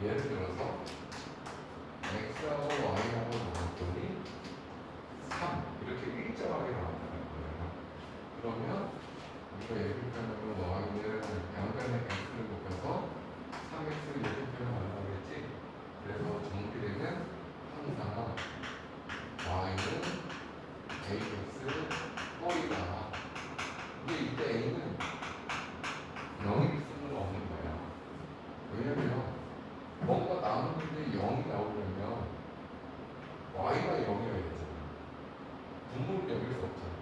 예를 들어서 x하고 y하고 나눴더니 3 이렇게 일정하게 나왔다는 거예요. 그러면 우리가 예비편으로 y는 양변에 x를 곱해서 3x를 예비편으로 하려고 했지. 그래서 정비례는 항상 y는 ax 허리다. 근데 이때 a는 0일 수는 없는 거야. 왜냐면 뭔가 나누는데 0이 나오려면 y가 0이어야 되잖아. 분모를 0일 수 없잖아.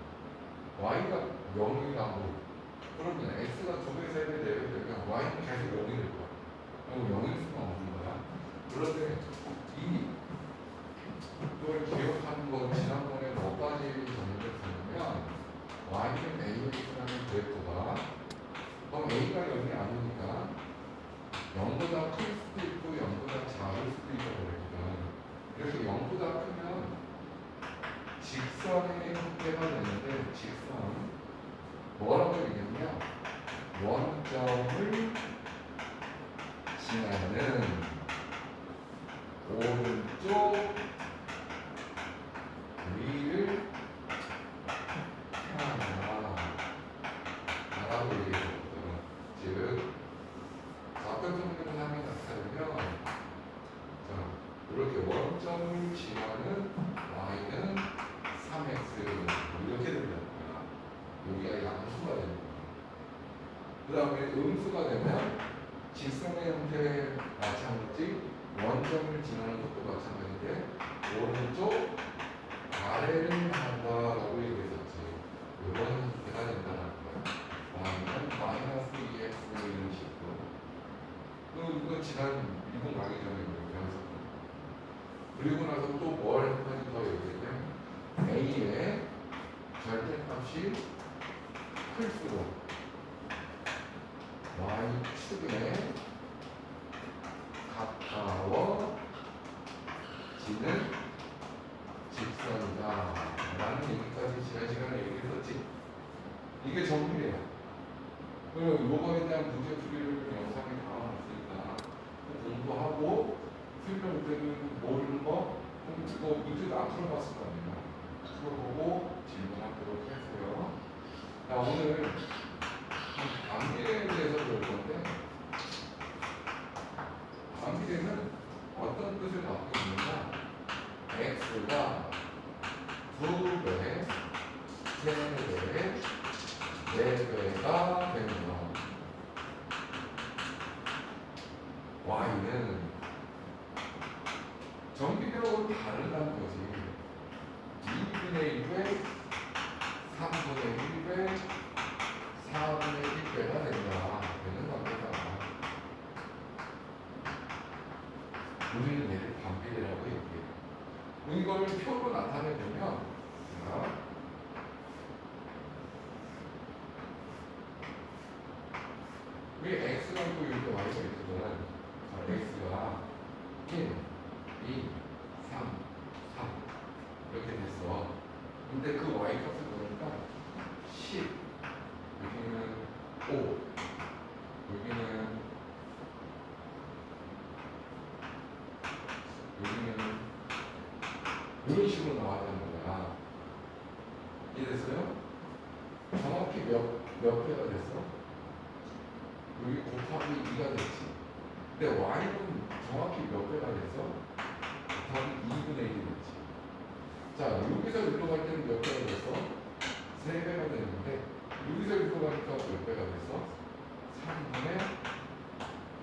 y가 0이라고 그러면 x가 2배, 3배 되면 y는 계속 0이 될 거야. 그럼 0일 수가 없는 거야. 그런데 이걸 기억하는 건 지난번에 몇 가지 정리했었냐면 y는 ax라는 그래프가 그럼 a가 0이 아니니까 0보다 클 수도 있고 0보다 작을 수도 있고 그랬거든. 그래서 0보다 크면 직선의 형태가 되는데 직선 뭐라고 얘기했냐? 원점을 지나는 오른쪽 위를 향하다 라고 얘기했거든. 즉 좌표선으로 하면 나타나면 자 이렇게 원점을 지나는 y는 3x 이렇게 된다는 거야. 여기가 양수가 되는 거야. 그 다음에 음수가 되면 직선의 형태 마찬가지 원점을 지나는 것도 마찬가지인데 오른쪽 아래를 향한다라고 얘기했었지. 이런 형태가 된다는 거야. y는 마이너스 2x 이런 식으로. 이거 지난 미분 가기 전에 배웠었거든. 그리고 나서 또 뭘 한 가지 더 얘기했냐면 a의 절대값이 클수록 y축에 가까워지는 직선이다 라는 얘기까지 지난 시간에 얘기했었지. 이게 정비례야. 그리고 요거에 대한 문제 풀이를 영상에 담아놨으니까 공부하고 설명 때는 모르는 거 이거 문제도 안 풀어봤을 거 아니에요. 풀어보고 질문하도록 했어요. 자, 오늘 반비례에 대해서 배울 건데 반비례는 어떤 뜻을 갖고 있느냐? x가 2배, 3배, 4배가 되면 y는 정비례하고 다르다는 거지. 2분의 1배, 3분의 1배, 4분의 1배가 된다. 되는 관계다. 우리는 얘를 반비례라고 얘기해. 이걸 표로 나타내면 왜 x가 있고 이렇게 y가 있거든. x가 1, 2, 3, 4 이렇게 됐어. 근데 그 y 값을 보니까 10, 여기는 5, 여기는 이런 식으로 나와야 되는 거야. 이해됐어요? 정확히 몇 배가 됐어? 여기 곱하기 2가 됐지. 근데 y는 정확히 몇 배가 됐어? 곱하기 2분의 1이 됐지. 자, 여기서 일로 갈 때는 몇 배가 됐어? 3배가 됐는데 여기서 일로 가니까 몇 배가 됐어? 3분의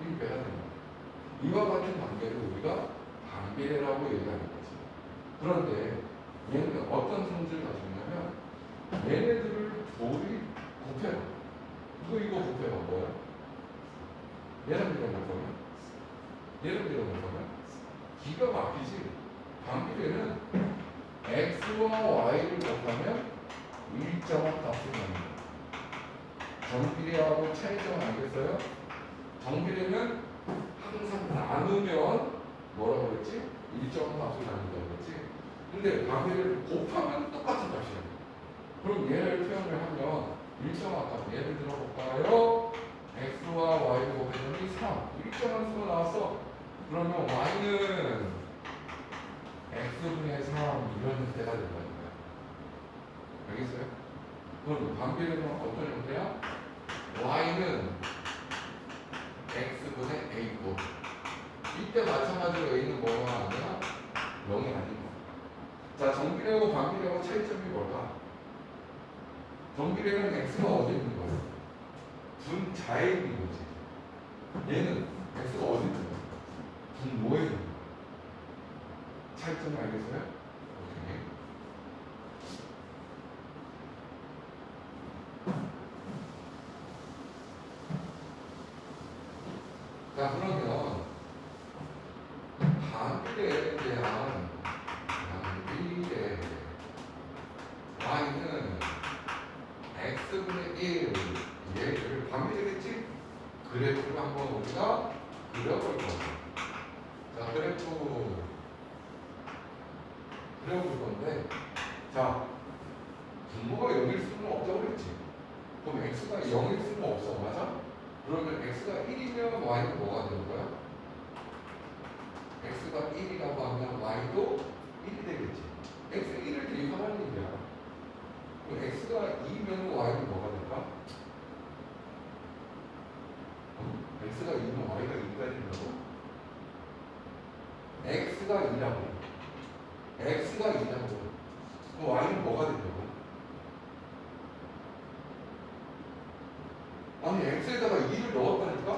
1배가 된 거야. 이와 같은 관계를 우리가 반비례라고 얘기하는 거지. 그런데 얘는 어떤 성질을 가지고 있냐면 얘네들을 둘이 곱해봐. 이거 곱해봐. 뭐야? 얘랑 밀어볼 거면 기가 막히지. 반비례는 x와 y를 곱하면 일정한 값을 갖는 거야. 정비례하고 차이점 알겠어요? 정비례는 항상 나누면 뭐라고 그랬지? 일정한 값을 갖는다고 그랬지? 근데 반비례를 곱하면 똑같은 값이야. 그럼 얘를 표현을 하면 일정한 값, 예를 들어 볼까요? x와 y를 곱했더니 3 일정한 수가 나왔어. 그럼 그럼 반비례는 어떤 형태야? y는 x분의 a고 이때 마찬가지로 a는 뭐가 아니야? 0이 아닌 거야. 자, 정비례하고 반비례하고 차이점이 뭘까? 정비례는 x가 어디 있는 거야? 분자에 있는 거지. 얘는 x가 어디 있는 거야? 분모에 있는 거야. 차이점 알겠어요? 오케이. 자, 그러면 반비례에 대한 반비례 y는 x분의 1 얘를 반비례겠지? 그래프를 한번 우리가 그려볼 거야. 자, 그래프 그려볼 건데, 자, 분모가 0일 수는 없다고 그랬지. 그럼 x가 0일 수는 없어, 맞아? 그러면 x가 1이면 y는 뭐가 되는 거야? x가 1이라고 하면 y도 1이 되겠지. x 1을 대입하는 얘기야. 그럼 x가 2면 y는 뭐가 될까? x가 2면 y가 2가 된다고? x가 2라고. x가 2라고. 그럼 y는 뭐가 되냐고? 아니 x에다가 2를 넣었다니까?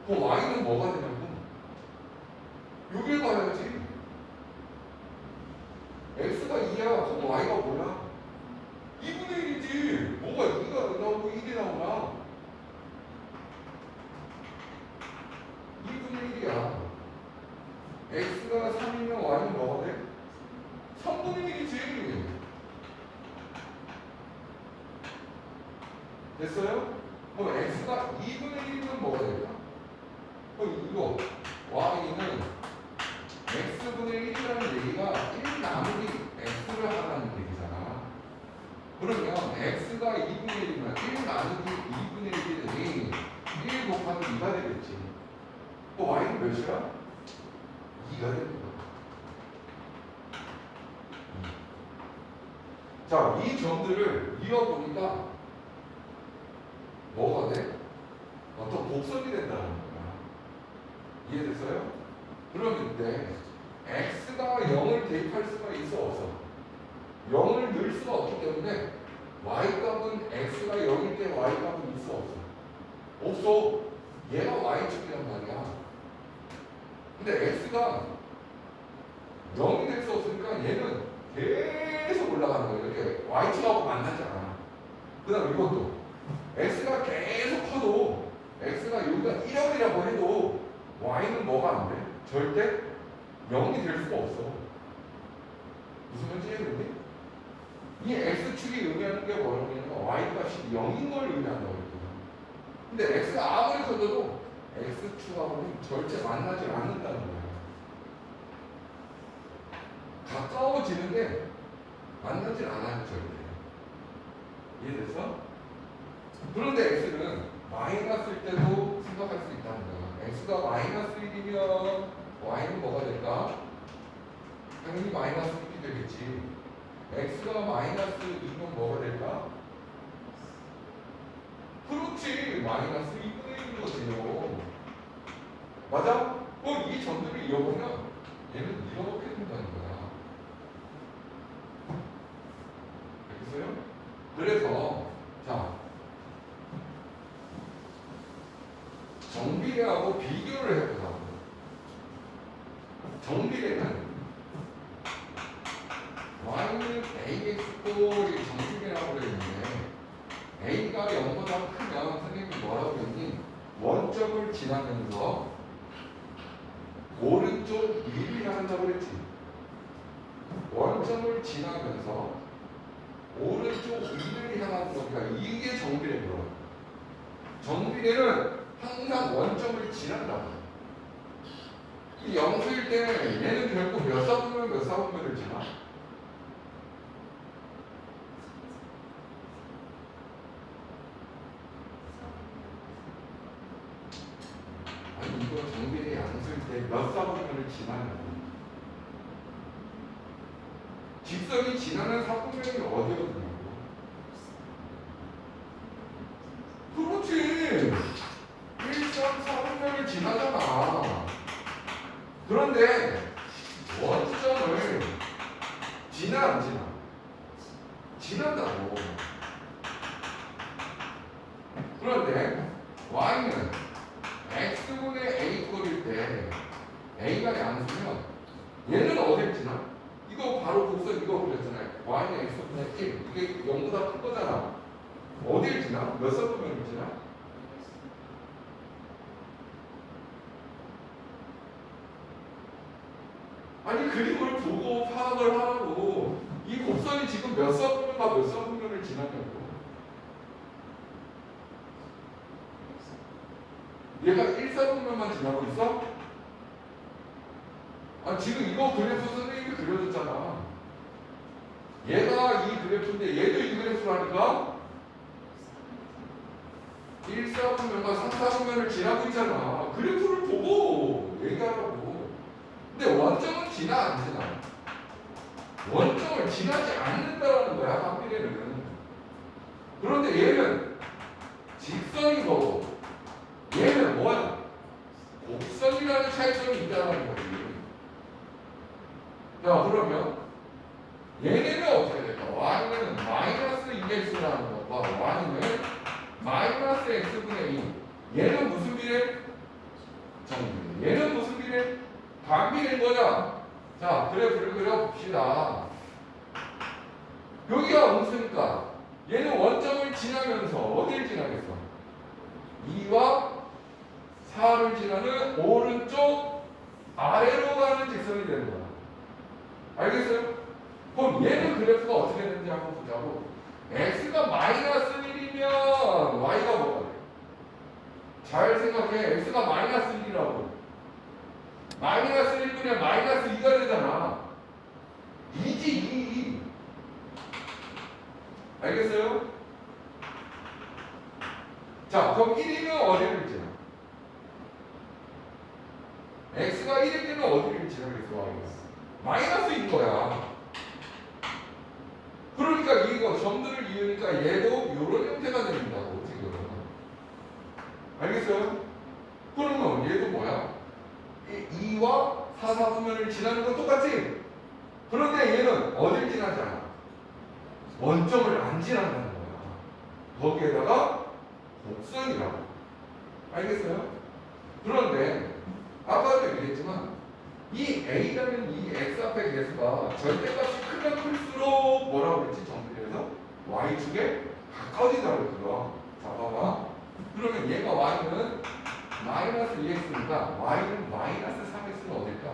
그럼 y는 뭐가 되냐고? 6일 가야지. x가 2야. 그럼 y가 뭐야? 2분의 1이지. 뭐가 2가 나오고 1이 나오나? 2분의 1이야. x가 3이면 y는 뭐가 돼? 3분의 1이지. 됐어요? 그럼 x가 2분의 1이면 뭐가 될까? 그럼 이거 y는 x분의 1이라는 얘기가 1 나누기 x를 하라는 얘기잖아. 그러면 x가 2분의 1이면 1 나누기 2분의 1이 1 곱하기 2가 되겠지. y는 몇이야? 2가 되는 거야. 자, 이 점들을 이어보니까 뭐가 돼? 어떤 곡선이 된다는 거야. 이해됐어요? 그럼 이때 x가 0을 대입할 수가 있어 없어? 0을 넣을 수가 없기 때문에 y값은 x가 0일 때 y값은 있어 없어? 없어. 얘가 y축이란 말이야. 근데 x가 0이 될 수 없으니까 얘는 계속 올라가는 거예요. 이렇게 y축하고 만나지 않아. 그 다음 이것도 x가 계속 커도 x가 여기가 1억이라고 해도 y는 뭐가 안 돼? 절대 0이 될 수가 없어. 무슨 말인지 이해되니? 이 x축이 의미하는 게 뭐냐면 y값이 0인 걸 의미한다고 그랬거든. 근데 x가 아무리 커져도 x축하고는 절대 만나지 않는다는 거야. 가까워지는데 만나질 않아요, 절대. 이해됐어? 그런데 x는 마이너스일 때도 생각할 수 있다는 거야. x가 마이너스 1이면 y는 뭐가 될까? 당연히 마이너스 1이 되겠지. x가 마이너스 2면 뭐가 될까? 그렇지. 마이너스 2분의 1인 거지요. 맞아? 이 점들을 이어보면 얘는 이렇게 된다는 거야. 알겠어요? 그래서 자, 정비례하고 비교를 해보자고. 정비례는 y는 ax꼴이 정비례라고 그랬는데 a가 0보다 크면 선생님이 뭐라고 했니? 원점을 지나면서 오른쪽 위를 향한다고 그랬지. 원점을 지나면서 오른쪽 위를 향하는 거니까 이게 정비례인 거야. 정비례는 항상 원점을 지난다고. 이 영수일 때 얘는 결국 몇 사분면 몇 사분면을 지나? 아니 이거 정비례 양수일 때 몇 사분면을 지나냐고. 직선이 지나는 사분면이 어디거든요? 지난다고. 그런데 y는 x분의 a 꼴일 때 a가 양수면 얘는 어딜 지나? 이거 바로 곡선 이거 그렸잖아요. y는 x분의 1 이게 0보다 큰 거잖아. 어딜 지나? 몇 서분면을 지나? 아니 그림을 보고 파악을 하라고. 이 곡선이 지금 몇 서분면과 몇 서분면을 지나냐고. 얘가 1서분면만 지나고 있어? 아 지금 이거 그래프 선생님이 그려줬잖아. 얘가 이 그래프인데 얘도 이 그래프라니까 1사분면과 3사분면을 지나고 있잖아. 그래프를 보고 얘기하라고. 근데 원점은 지나 안 지나? 원점을 지나지 않는다라는 거야 반비례는. 그런데 얘는 직선인 거고 얘는 뭐야? 곡선이라는 차이점이 있다는 거지. 자 그러면 얘네는 어떻게 될까? y는 마이너스 2x라는 것과 y는 마이너스 x분의 2. 얘는 무슨 비례? 정비례. 얘는 무슨 비례? 반비례인 거죠. 자 그래프를 그려봅시다. 여기가 음수니까 얘는 원점을 지나면서 어디를 지나겠어? 2와 4를 지나는 오른쪽 아래로 가는 직선이 되는 거야. 알겠어요? 그럼 얘는 그래프가 어떻게 되는지 한번 보자고. x가 마이너스 1이면 y가 뭐가 돼? 잘 생각해. x가 마이너스 1이라고. 마이너스 1분의 마이너스 2가 되잖아. 2지 2. 알겠어요? 자 그럼 1이면 어디를 지나? x가 1일 때는 어디를 지나겠어? 마이너스인 거야. 그러니까 이거 점들을 이으니까 얘도 이런 형태가 된다고 지금. 알겠어요? 그러면 얘도 뭐야? 2와 4, 4분면을 지나는 건 똑같지? 그런데 얘는 어딜 지나지 않아? 원점을 안 지난다는 거야. 거기에다가 곡선이라고. 알겠어요? 그런데 아까도 얘기했지만 이 a라는 이 x 앞의 개수가 절대값이 크면 클수록 뭐라고 그랬지? 정비례에서 y축에 가까워진다고 그랬거든. 자 봐봐. 그러면 얘가 y는 마이너스 2x니까 y는 마이너스 3x는 어딜까?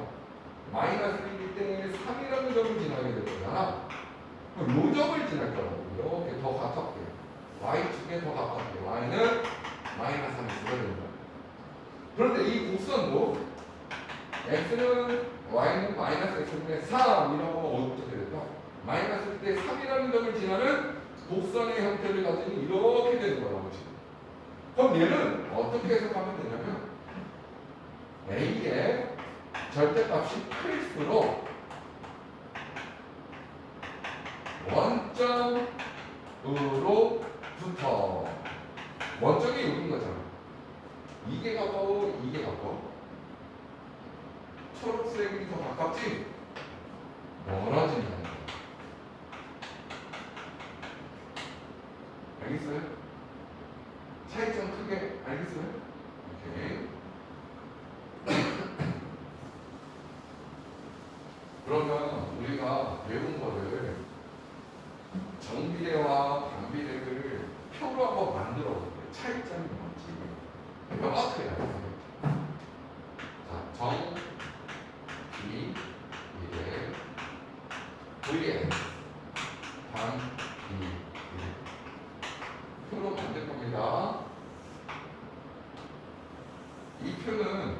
마이너스 1일 때 3이라는 점을 지나게 될 거잖아. 그럼 요 점을 지날 거라고. 이렇게 더 가깝게. y축에 더 가깝게. y는 마이너스 3x가 되는 거야. 그런데 이 곡선도 x는 y는 마이너스 x분의 3이라고 하면 어떻게 될까? 마이너스 때 3이라는 점을 지나는 곡선의 형태를 가진 이렇게 되는 거라고 지금. 그럼 얘는 어떻게 해석하면 되냐면 a의 절대값이 클수록 원점으로부터 원점이 여긴 거잖아. 이게 가까워, 이게 가까워. 초록색이 더 가깝지? 멀어진다는 거야. 알겠어요? 차이점 크게 알겠어요? 오케이. 그러면 우리가 배운 거를 정비례와 반비례를 표로 한번 만들어 볼게요. 차이점이 뭔지 명확해야 돼요. 자, 정, 비, 비례, vn, 반, 비, 비례. 표로 만들 겁니다. 이 표는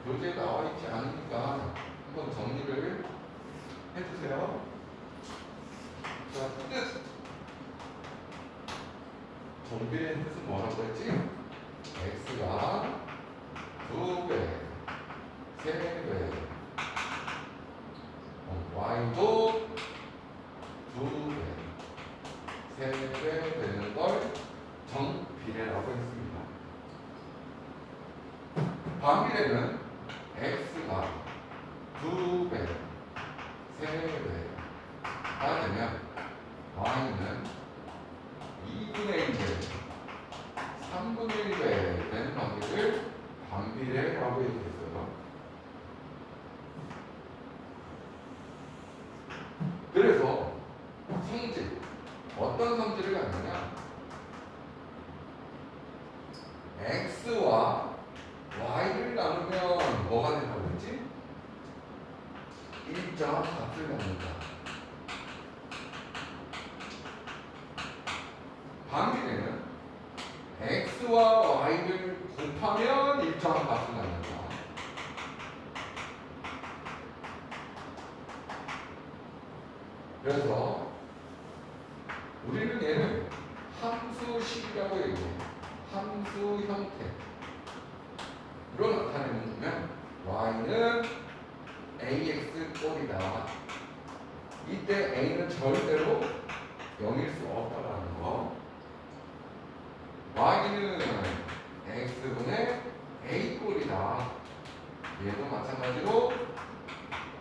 교재에 나와 있지 않으니까 한번 정리를 해주세요. 자, 뜻. 정비의 뜻은 뭐라고 했지? x가 2배, 3배, y도 2배, 3배 되는 걸 정비례라고 했습니다. 반비례는 x가 2배, 3배가 되면 y는 2분의 1배, 3분의 1배 되는 관계를 반비례라고 얘기했어요. 그래서 성질, 어떤 성질을 갖느냐? x와 y를 나누면 뭐가 된다고 했지? 일정한 값을 갖는다. 반비례는 x와 y를 곱하면 일정한 값을 갖는다. 그래서 우리는 얘를 함수식이라고 얘기해요. 함수 형태로 나타내면 y는 ax 꼴이다. 이때 a는 절대로 0일 수 없다라는 거. y는 x분의 a 꼴이다. 얘도 마찬가지로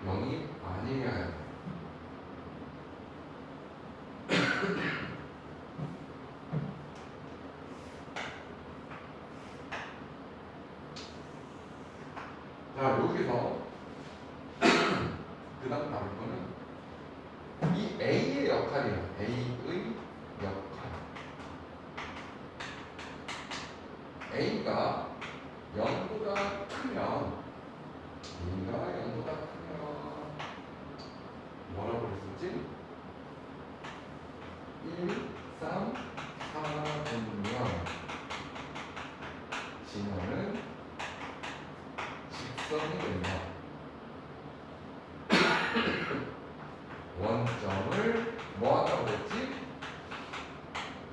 0이 아니어야 해. 자, 여기서 그 다음 다룰 거는 이 A의 역할이에요. A의 역할. A가 0보다 크면 A가 0보다 크면 뭐라고 그랬었지? 1, 3, 4분면 지나는 직선이 되면 원점을 뭐 한다고 했지?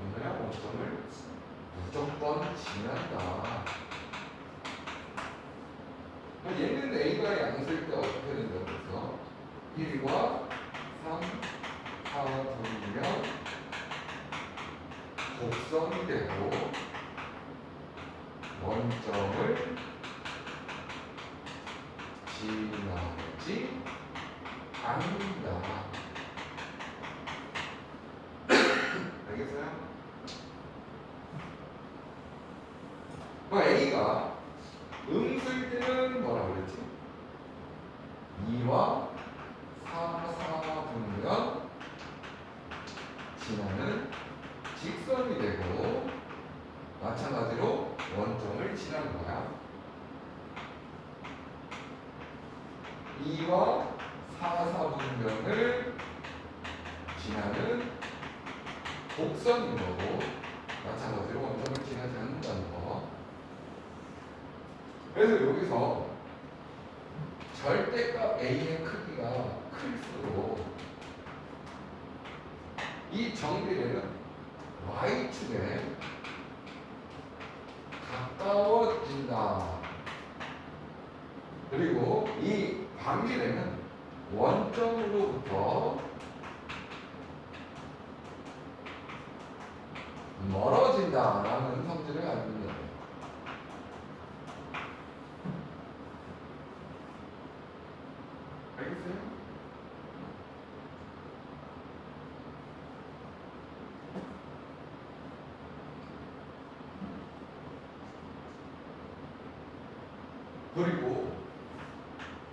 오늘야 원점을 무조건 지난다. 얘는 A가 양수일 때 어떻게 된다고 했어? 1과 3, 4분면 곡선이 되고 원점을 지나지 않는다. 알겠어요? A가 음수일 때는 뭐라고 그랬지? 2와 4, 4분면 지나는 직선이 되고 마찬가지로 원점을 지나는 거야. 2와 4, 4분면을 지나는 곡선인 거고 마찬가지로 원점을 지나지 않는다는 거. 그래서 여기서 절대값 A의 크기가 클수록 이 정비례는 Y축에 가까워진다. 그리고 이 반비례는 원점으로부터 멀어진다라는 성질을 가지고 있는 거예요. 알겠어요? 그리고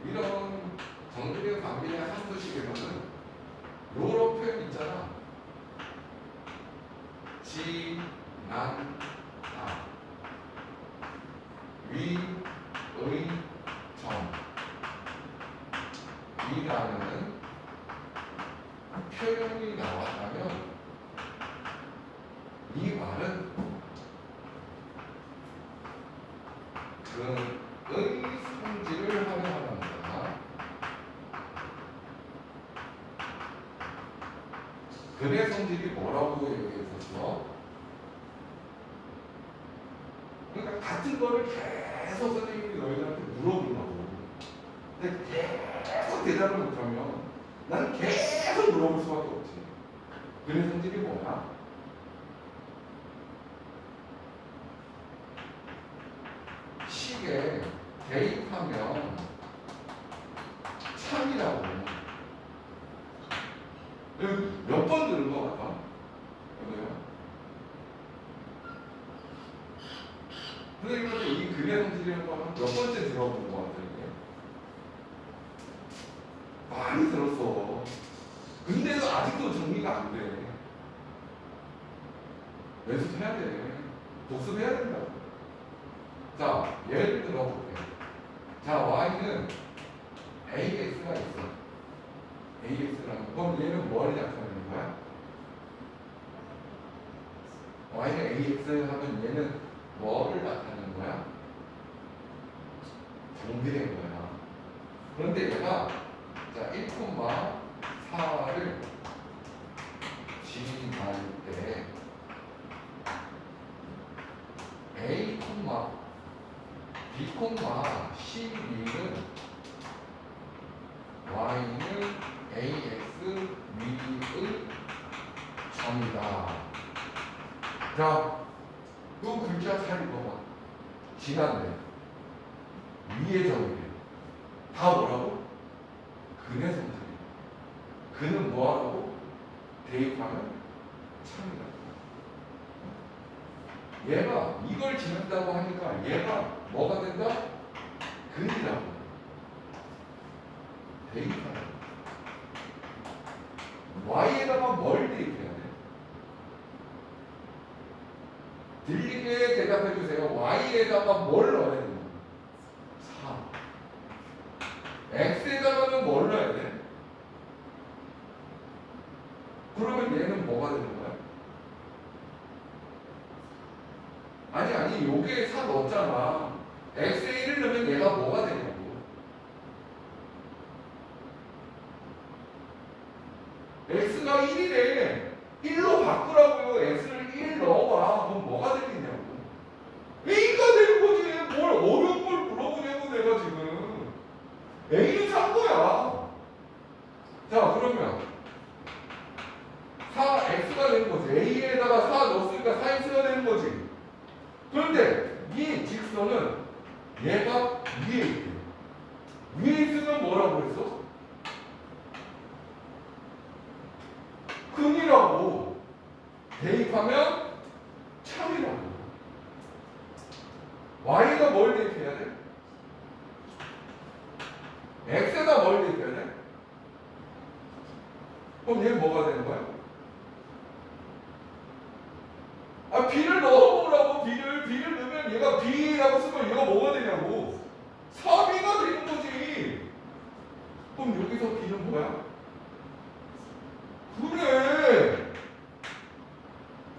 이런 정비례 반비례 함수식에서는 요런 표현 있잖아. 지난다, 위의 점 이라는 표현이 나왔다면 이 말은 그의 성질을 활용하는 거다. 그의 성질이 뭐라고 얘기했었어? 그러니까 같은 거를 계속 선생님이 너희들한테 물어보려고. 근데 계속 대답을 못하면 나는 계속 물어볼 수밖에 없지. 그의 성질이 뭐야? 식에 대입하면 참이라고. 몇 번 들은 것 같아? 여보세요? 선생님한테 이 근의 성질이라는 거몇 번째 들어본 것 같아, 이게? 많이 들었어. 근데도 아직도 정리가 안 돼. 연습해야 돼. 복습해야 된다고. 자, 예를 들어 볼게요. 자, y는 ax가 있어. ax라는 거. 그럼 얘는 뭘 나타내는 거야? y는 ax 하면 얘는 뭐를 나타내는 거야? 정비된 거야. 그런데 얘가 자 1,4를 지나할 때 a, b, c,b는 y는 ax, b의 점이다. 자, 그 글자 잘 읽어봐. 지난데 위의 점이래. 다 뭐라고? 근의 성질이야. 근은 뭐하라고? 대입하면 참이다. 얘가 이걸 지낸다고 하니까 얘가 뭐가 된다? 근이라고. 대입하는. y에다가 뭘 대입해야 돼? 들리게 대답해 주세요. y에다가 뭘 넣어야 되는 거야? 4. x에다가는 뭘 넣어야 돼? 그러면 얘는 뭐가 되는 거야? 아니 요게 4 넣었잖아. x에 1을 넣으면 얘가 뭐가 되냐고. x가 1이래. 1로 바꾸라고요. x를 1 넣어봐. 그럼 뭐가 되겠냐고. a가 되는 거지. 뭘 어려운 걸 물어보냐고 내가 지금. a는 산 거야. 자, 그러면 4x가 되는 거지. a에다가 4 넣었으니까 4x가 되는 거지. 그런데 이 직선은 얘가 위에 있대. 위에 있으면 뭐라고 그랬어? 근이라고. 대입하면 참이라고. y가 뭘 대입해야 돼? x에다 뭘 대입해야 돼? 그럼 얘 뭐가 되는 거야? 아, b를 넣어보라고. b를 넣으면 얘가 b라고 쓰면 얘가 뭐가 되냐고. 4b가 되는 거지. 그럼 여기서 b는 뭐야? 그래.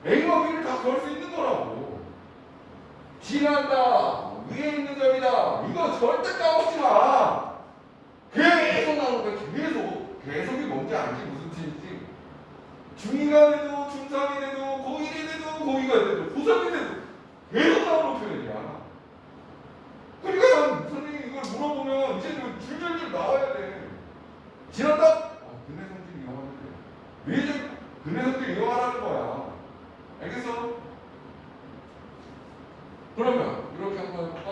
a와 b를 다 걸 수 있는 거라고. 지난다. 위에 있는 점이다. 이거 절대 까먹지 마. 계속 나오는 거야. 계속이 뭔지 알지? 무슨 뜻인지. 중이가 돼도, 중3이 돼도, 고1이 돼도, 고2가 돼도, 고3이 돼도 계속 나오는 표현이야. 그러니까 선생님이 이걸 물어보면 이제는 줄줄줄 나와야 돼. 지났다? 근의 성질 이용하면 돼. 왜 이제 근의 성질 이용하라는 거야. 알겠어? 그러면 이렇게 한번 해볼까?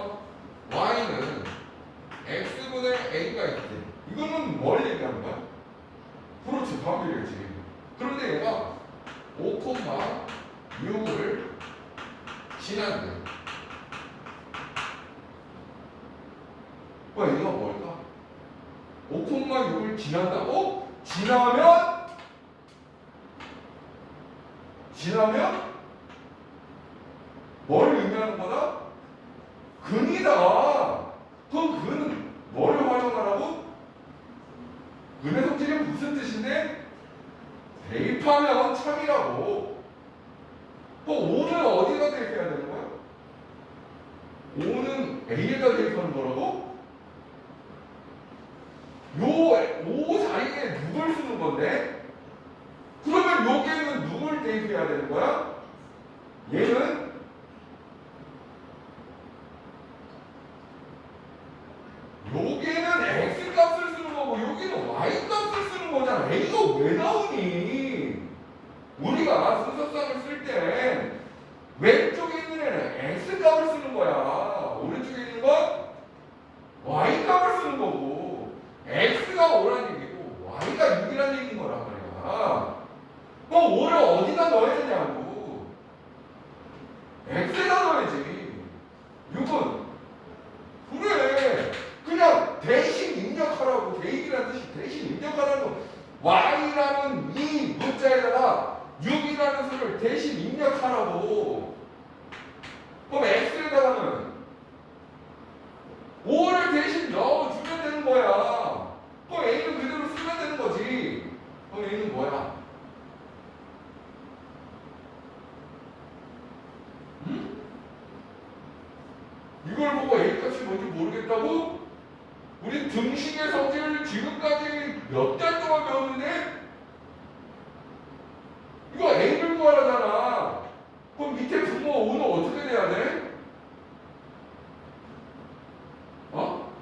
y는 x분의 a가 있대. 이거는 뭘 얘기하는 거야? 그렇지, 반비례지. 그런데 얘가 5,6을 지난대. 얘가 뭘까? 5,6을 지난다고? 지나면 뭘 의미하는 거다? 근이다. 그럼 근은 뭘 활용하라고? 근의 성질이 무슨 뜻인데? 대입하면 참이라고. 그럼 5는 어디다 대입해야 되는 거야? 5는 A에다 대입하는 거라고? 요 5 자리에 누굴 쓰는 건데? 그러면 여기에는 누굴 대입해야 되는 거야? 얘는 여기는 x 값을 쓰는 거고 여기는 y 값을 쓰는 거잖아. A가 왜 나오니? 우리가 순서상을 쓸 때 왼쪽에 있는 애는 x 값을 쓰는 거야. 오른쪽에 있는 건 y 값을 쓰는 거고 x가 5란 얘기고 y가 6이란 얘기인 거란 말이야. 그럼 5를 어디다 넣어야 되냐고. x에다 넣어야지. 6은 그래 그냥 대신 입력하라고. 대입이라는 뜻이 대신 입력하라는 거. y라는 이 문자에다가 6이라는 수를 대신 입력하라고. 그럼 x에다가는 5를 대신 넣어주면 되는 거야. 그럼 a는 그대로 쓰면 되는 거지. 그럼 a는 뭐야? 응? 이걸 보고 A 값이 뭔지 모르겠다고? 우리 등식의 성질을 지금까지 몇 달 동안 배웠는데 이거 A를 구하라잖아. 그럼 밑에 분모 5는 어떻게 돼야 돼? 어?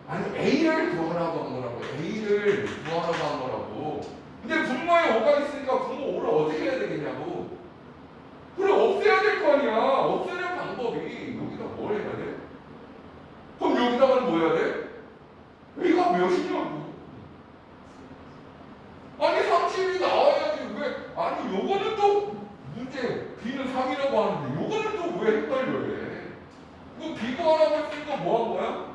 아니 A를 구하라고 한 거라고. A를 구하라고 한 거라고. 근데 분모에 5가 있으니까 분모 5를 어떻게 해야 되겠냐고. 그래 없애야 될 거 아니야. 없애는 방법이 여기다 뭘 해야 돼? 그럼 여기다가는 뭐 해야 돼? A가 몇이냐고. 아니 30이 나와야지. 왜? 아니 요거는 또 문제 B는 3이라고 하는데 요거는 또 왜 헷갈려 해? 이거 B 구하라고 했으니까 뭐 한 거야?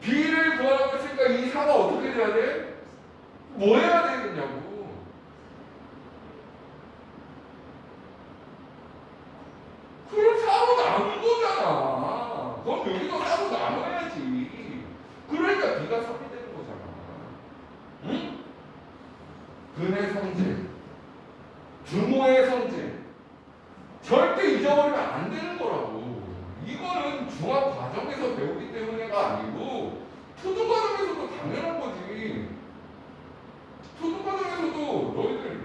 B를 구하라고 했으니까 이 4가 어떻게 돼야 돼? 뭐 해야 되겠냐고. 그걸 4로 나눈 거잖아. 그럼 여기도 4로 나눠야지. 그러니까 B가 3이 되는 거잖아. 응? 근의 성질, 등호의 성질 절대 잊어버리면 안 되는 거라고. 이거는 중학 과정에서 배우기 때문에가 아니고 초등 과정에서도 당연한 거지. 초등 과정에서도 너희들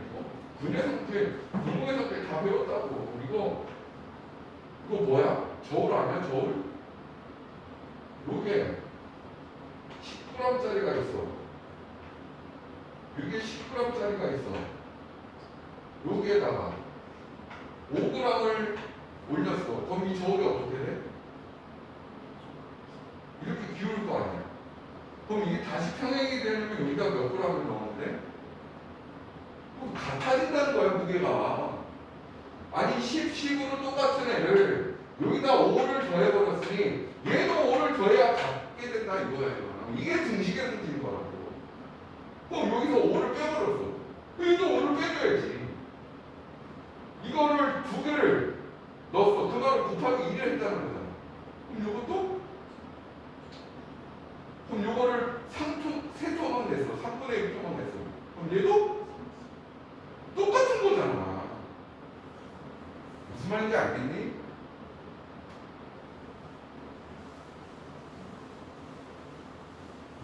근의 성질, 등호의 성질 다 배웠다고. 이거 뭐야? 저울 아니야? 저울? 요게 10g짜리가 있어. 이게 10g짜리가 있어. 여기에다가 5g을 올렸어. 그럼 이 저울이 어떻게 돼? 이렇게 기울을 거 아니야. 그럼 이게 다시 평행이 되려면 여기다 몇 g을 넣었는데? 그럼 같아진다는 거야, 무게가. 아니 10, 10으로 똑같은 애를 여기다 5를 더해버렸으니 얘도 5를 더해야 같게 된다 이거야. 이게 등식의 성질인 거라고. 그럼 여기서 5를 빼버렸어. 여기도 5를 빼줘야지. 이거를 두 개를 넣었어. 그거를 곱하기 2를 했다는 거잖아. 그럼 이것도? 그럼 이거를 3토만 냈어. 3분의 1토만 냈어. 그럼 얘도? 똑같은 거잖아. 무슨 말인지 알겠니?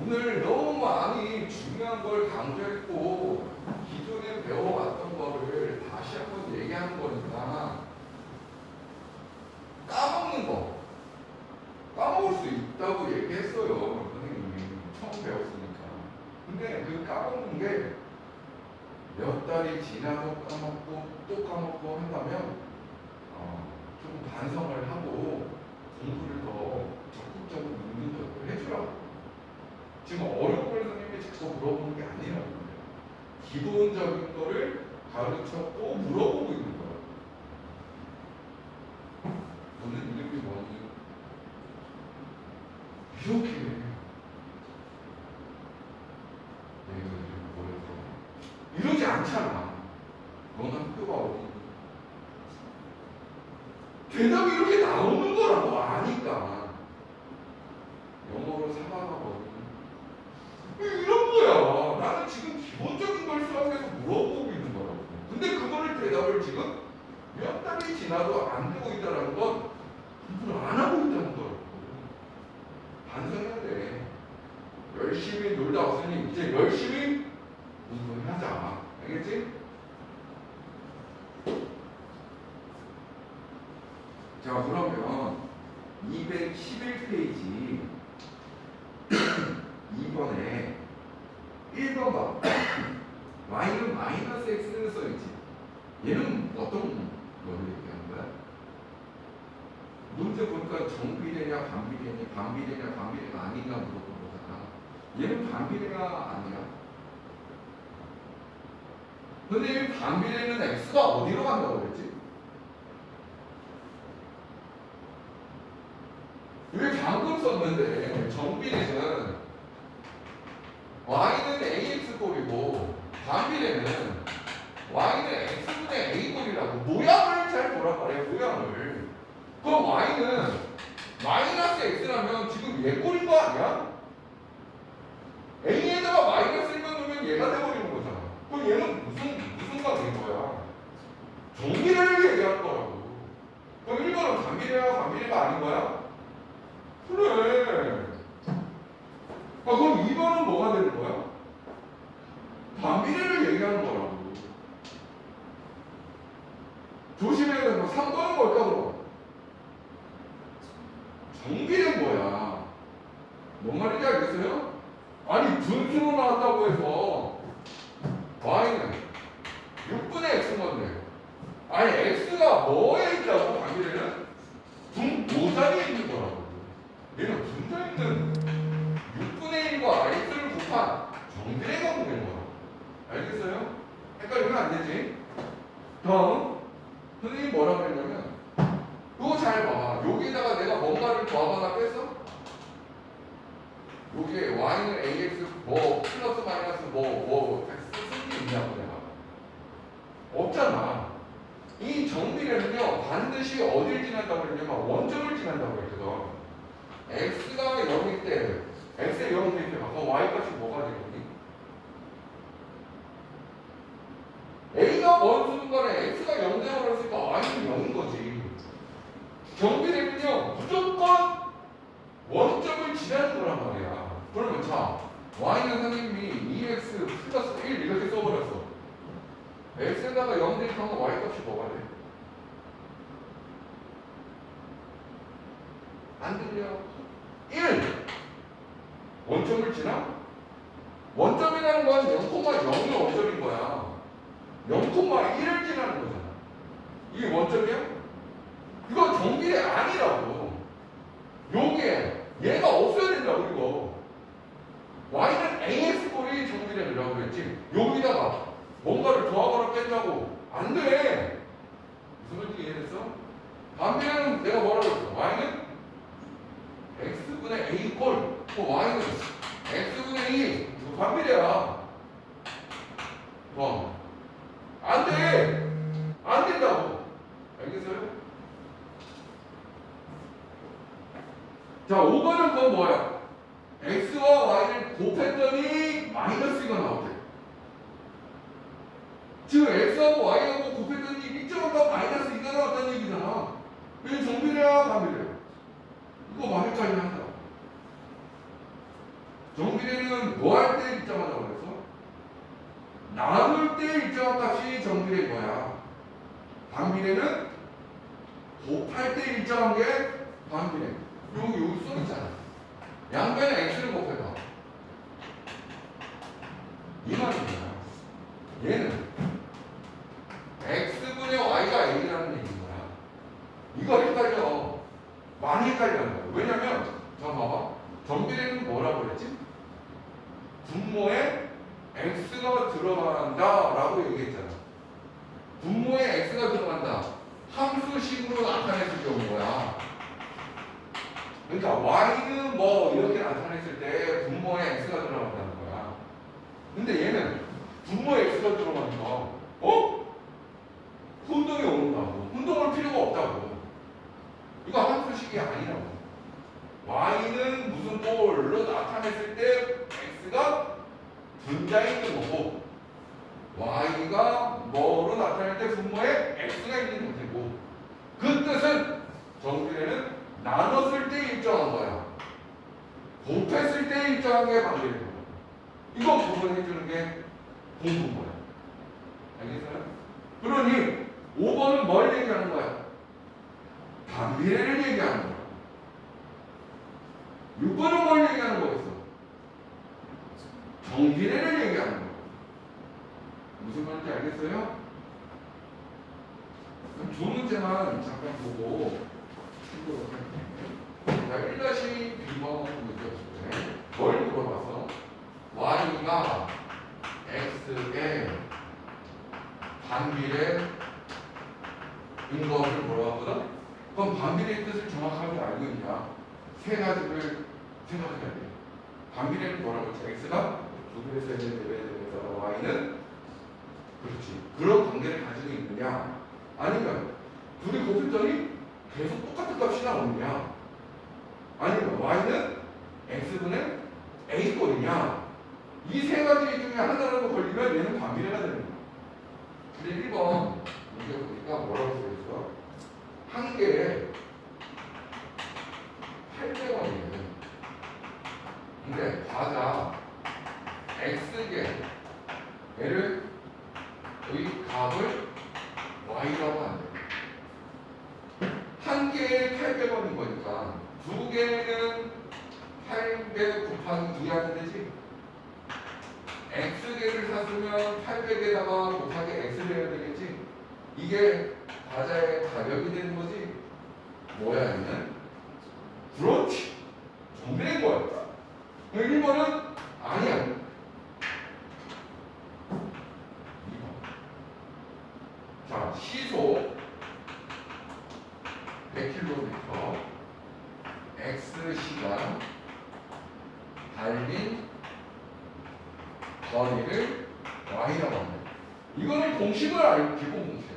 오늘 너무 많이 중요한 걸 강조했고 기존에 배워왔던 거를 다시 한번 얘기하는 거니까 까먹는 거 까먹을 수 있다고 얘기했어요. 선생님이 처음 배웠으니까. 근데 그 까먹는 게 몇 달이 지나도 까먹고 또 까먹고 한다면 좀 반성을 하고 공부를 더 적극적으로 능동적으로 해주라고. 지금 어려운 걸 선생님이 자꾸 물어보는 게 아니라고. 기본적인 거를 가르쳤고 물어보고 있는 거야. 너는 이름이 뭐니? 이렇게 내가 이름이 뭐라서 이러지 않잖아. 너는 학교가 어디니? 대답이 이렇게 나오는 거라고 아니까. 영어로 사과가 어디니? 이런 거야. 나는 지금 기본적인 걸 수학에서 물어보고 있는 거라고. 근데 그거를 대답을 지금 몇 달이 지나도 안 되고 있다는 건 공부를 안 하고 있다는 거라고. 반성해야 돼. 열심히 놀다 왔으니 이제 열심히 공부를 하자. 알겠지? 자, 그러면 211페이지 2번에 1번 봐. y는 마이너스 x를 써있지. 얘는 어떤 거를 얘기하는 거야? 문제 보니까 정비례냐 반비례냐 반비례냐 반비례냐 반비례가 아니냐 물어본 거잖아. 얘는 반비례가 아니야. 근데 이 반비례는 x가 어디로 간다고 그랬지? 여기 방금 썼는데 정비례는 y는 ax 꼴이고 반비례는 y는 x분의 a 꼴이라고. 모양을 잘 보란 말이야. 모양을. 그럼 y는 마이너스 x라면 지금 얘 꼴인 거 아니야? a에다가 마이너스 1만 넣으면 얘가 돼버리는 거잖아. 그럼 얘는 무슨 관계인 거야? 정비례를 얘기할 거라고. 그럼 1번은 반비례야 반비례가 아닌 거야? 그래. 그럼 2번은 뭐가 되는 거야? 반비례를 얘기하는 거라고. 조심해야 되는 거 3번은 뭘까 그럼? 정비례는 뭐야? 뭔 말인지 알겠어요? 아니 분수로 나왔다고 해서 y는 6분의 x인 건데 아니 x가 뭐에 있다고 반비례는? 분모자리에 있는 거라고. 얘는 분자에 있는 6분의 1과 x를 곱한 정비례가 보는 거야. 알겠어요? 헷갈리면 안 되지? 다음 선생님이 뭐라고 했냐면 그거 잘 봐. 여기다가 내가 뭔가를 더하거나 뺐어? 여기에 y는 ax 뭐 플러스 마이너스 뭐 쓸 게 있냐고 내가. 없잖아. 이 정비례는요 반드시 어딜 지난다고 그랬냐면 원점을 지난다고 그랬거든. x가 0일 때 x에 0일 때 그럼 y값이 뭐가 되겠니? a가 원수는 간에 x가 0 되어버렸으니까 y는 0인 거지. 정비례는요 무조건 원점을 지나는 거란 말이야. 그러면 자 y는 선생님이 2x 플러스 1 이렇게 써버렸어. x에다가 0 대입하면 y값이 뭐가 돼? 안 들려. 1 원점을 지나? 원점이라는 건 0,0이 원점인 거야. 0,1을 지나는 거잖아. 이게 원점이야? 이거 정비례 아니라고. 요게 얘가 없어야 된다고 이거. y는 ax 꼴이 정비례라고 그랬지. 여기다가 뭔가를 더하거나 뺀다고 안 돼. 무슨 말인지 이해됐어? 반비례는 내가 뭐라고 했어? y는 x분의 a 꼴. y는 x분의 2. 이거 반비례야. 안 돼. 안 된다고. 알겠어요? 자, 5번은 그건 뭐야? x와 y를 곱했더니 마이너스 2가 나오대. 지금 x하고 y하고 곱했더니 1점보다 마이너스 2가 나왔다는 얘기잖아. 이게 정비례야, 반비례야? 이거 막 헷갈리게 한다. 정비례는 뭐 할 때 일정하다고 그랬어? 나눌 때 일정한 값이 정비례인 거야. 반비례는 곱할 때 일정한 게 반비례. 여기 써 있잖아. 양변에 x를 곱해봐. 이 말이야. 얘는 x분의 y가 a라는 얘기인 거야. 이거 헷갈려. 많이 헷갈리는 거야. 왜냐면 자 봐봐. 정비례는 뭐라고 그랬지? 분모에 x가 들어간다 라고 얘기했잖아. 분모에 x가 들어간다. 함수식으로 나타냈을 경우야. 그러니까 y는 뭐 이렇게 나타냈을 때 분모에 x가 들어간다는 거야. 근데 얘는 분모에 x가 들어가니까 혼동이 오는다고. 혼동할 필요가 없다고. 이거 함수식이 아니라고. y는 무슨 꼴로 나타냈을 때 x가 분자에 있는 거고 y가 뭐로 나타낼 때 분모에 x가 있는 형태고 그 뜻은 정비례는 나눴을 때 일정한 거야. 곱했을 때 일정한 게 반비례인 거야. 이거 구분해주는 게 공부인 거야. 알겠어요? 그러니 5번은 뭘 얘기하는 거야? 반비례를 얘기하는 거야. 6번은 뭘 얘기하는 거였어? 정비례를 얘기하는 거야. 무슨 말인지 알겠어요? 두 문제만 잠깐 보고 참고로 할게요. 자, 자, 1-B번 문제 때 뭘 물어봤어? y가 x의 반비례인 것을 물어봤거든? 그럼 반비례의 뜻을 정확하게 알고 있냐? 세 가지를 생각해야 돼. 반비례는 뭐라고 했지? x가 2배에서 4배에서 y는 그렇지. 그런 관계를 가지고 있느냐? 아니면 둘이 곱했더니 계속 똑같은 값이 나오느냐? 아니면 y는 x분의 a꼴이냐? 이 세 가지 중에 하나라도 걸리면 얘는 반비례가 되는 거야. 근데 1번 문제 보니까 뭐라고 써있어? 한 개에 800원이에요. 근데 과자 x개 얘를 의 값을 y라고 한대. 한 개에 800원인 거니까 두 개는 800 곱하기 2 하면 되지. x개를 샀으면 800에다가 곱하기 x를 해야 되겠지. 이게 과자의 가격이 되는 거지. 뭐야 얘는? 그렇지. 정비례인 거야. 1번은 아니야. 2번. 자, 시속 100km x시간 달린 거리를 y라고 합니다. 이거는 공식을 알고 기본 공식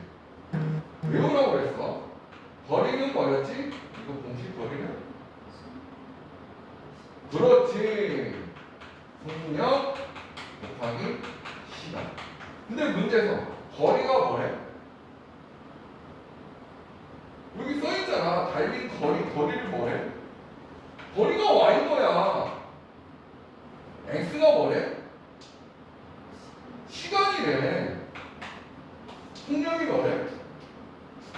외우라고 그랬어. 거리는 뭐였지? 이거 공식 거리는 그렇지. 속력 곱하기 시간. 근데 문제에서 거리가 뭐래? 여기 써있잖아. 달린 거리를 뭐래? 거리가 y인 거야. x가 뭐래? 시간이래. 속력이 뭐래?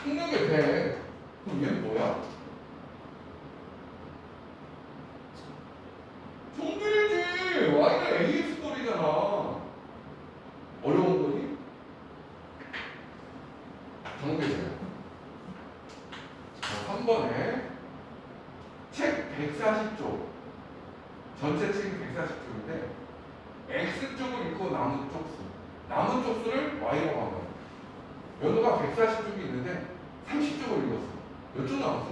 속력이 100. 그럼 얘는 뭐야? 정비례지. y는 ax 꼴이잖아. 어려운 거니? 정비례. 3번에 책 140쪽 전체 책이 140쪽인데 X쪽을 읽고 남은 쪽수를 Y라고 합니다. 연도가 140쪽이 있는데 30쪽을 읽었어. 몇 쪽 남았어?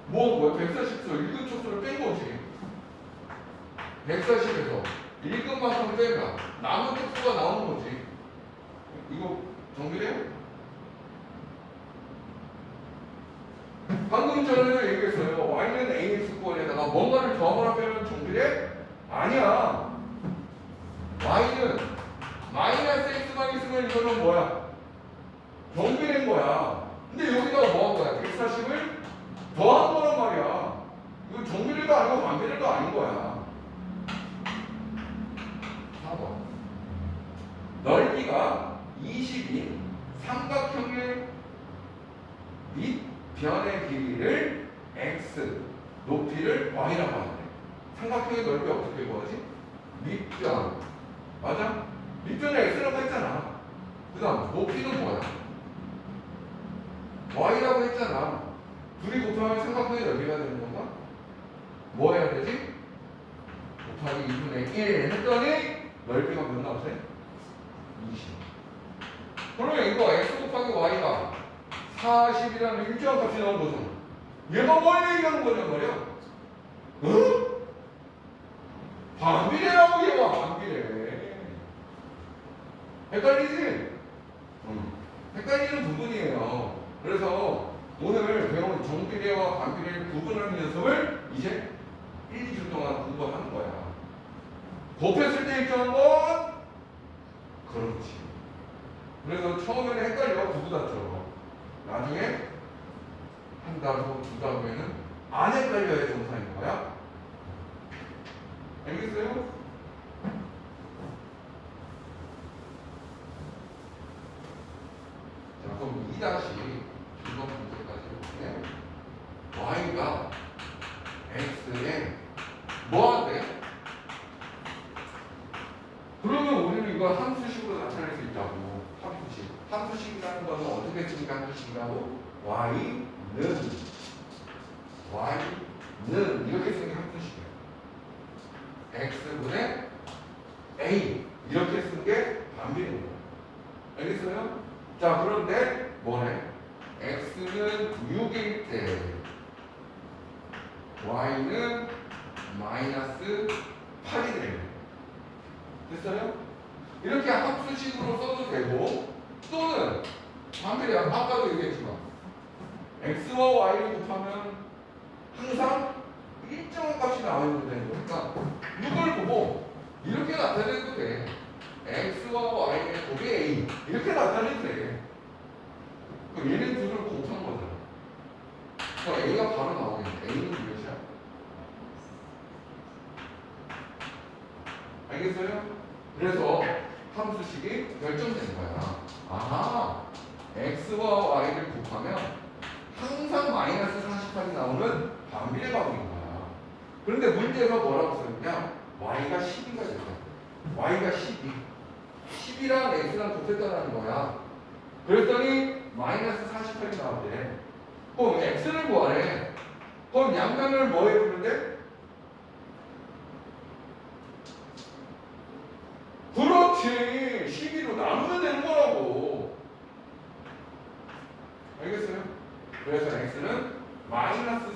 뭐야? 140쪽 읽은 쪽수를 뺀 거지. 140에서 읽은 만큼 빼면 남은 쪽수가 나오는 거지. 이거 정비례요? 방금 전에 얘기했어요. y는 ax권에다가 뭔가를 더하거나 빼면 정비례? 아니야. y는 마이너스 x만 있으면 이거는 뭐야? 정비례인 거야. 근데 여기다가 뭐 한 거야? 140을 더한 거란 말이야. 이거 정비례도 아니고 반비례도 아닌 거야. 4번. 넓이가 20인 삼각형의 밑변의 길이를 x, 높이를 y라고 하는데 삼각형의 넓이 어떻게 구하지? 밑변. 맞아? 밑변을 x라고 했잖아. 그 다음 높이는 뭐야? y라고 했잖아. 둘이 곱하면 삼각형의 넓이가 되는 건가? 뭐 해야 되지? 곱하기 2분의 1 했더니 넓이가 몇 나오세요? 20. 그러면 이거 x 곱하기 y가 40이라는 일정한 값이 나온 거잖아. 얘가 뭘 얘기하는 거냔 말이야? 어? 반비례라고 얘가 반비례. 헷갈리지? 헷갈리는 부분이에요. 그래서 오늘 배운 정비례와 반비례를 구분하는 연습을 이제 1, 2주 동안 공부하는 거야. 곱했을 때 일정한 건 그렇지. 그래서 처음에는 헷갈려. 구구단처럼. 나중에 한 단후, 두 단후에는 안 헷갈려야 정상인 거야. 알겠어요? 자, 그럼 2-2번 문제까지 볼게요. y가 x에 뭐한대? 그러면 우리는 이거 함수식으로 나타낼 수 있다고. 함수식. 함수식이라는 거는 어떻게 쓰니까 함수식이라고? y는 y는 이렇게 쓰는 게 합수식이에요. x분의 a 이렇게 쓰는 게 반비례인 거예요. 알겠어요? 자, 그런데 뭐래? x는 6일 때 y는 마이너스 8이 되는 거예요. 됐어요? 이렇게 합수식으로 써도 되고 또는 반비례 아까도 얘기했지만 x와 y를 곱하면 항상 일정한 값이 나와있는 되는 거니까 이걸 보고 이렇게 나타내도 돼. x와 y의 곱이 a 이렇게 나타내도 돼. 그럼 얘네 둘을 곱한 거잖아. 그럼 a가 바로 나오겠네. a는 몇이야? 알겠어요? 그래서 함수식이 결정된 거야. 아하, x와 y를 곱하면 항상 마이너스 48이 나오는 반비례 방법인 거야. 그런데 문제에서 뭐라고 썼냐? y가 12가 됐다. y가 12. 10이랑 x랑 곱했다는 거야. 그랬더니 마이너스 48이 나왔대. 그럼 x를 구하래. 그럼 양면을 뭐 해주는데? 그렇지. 12로 나누면 되는 거라고. 알겠어요? 그래서 x는 마이너스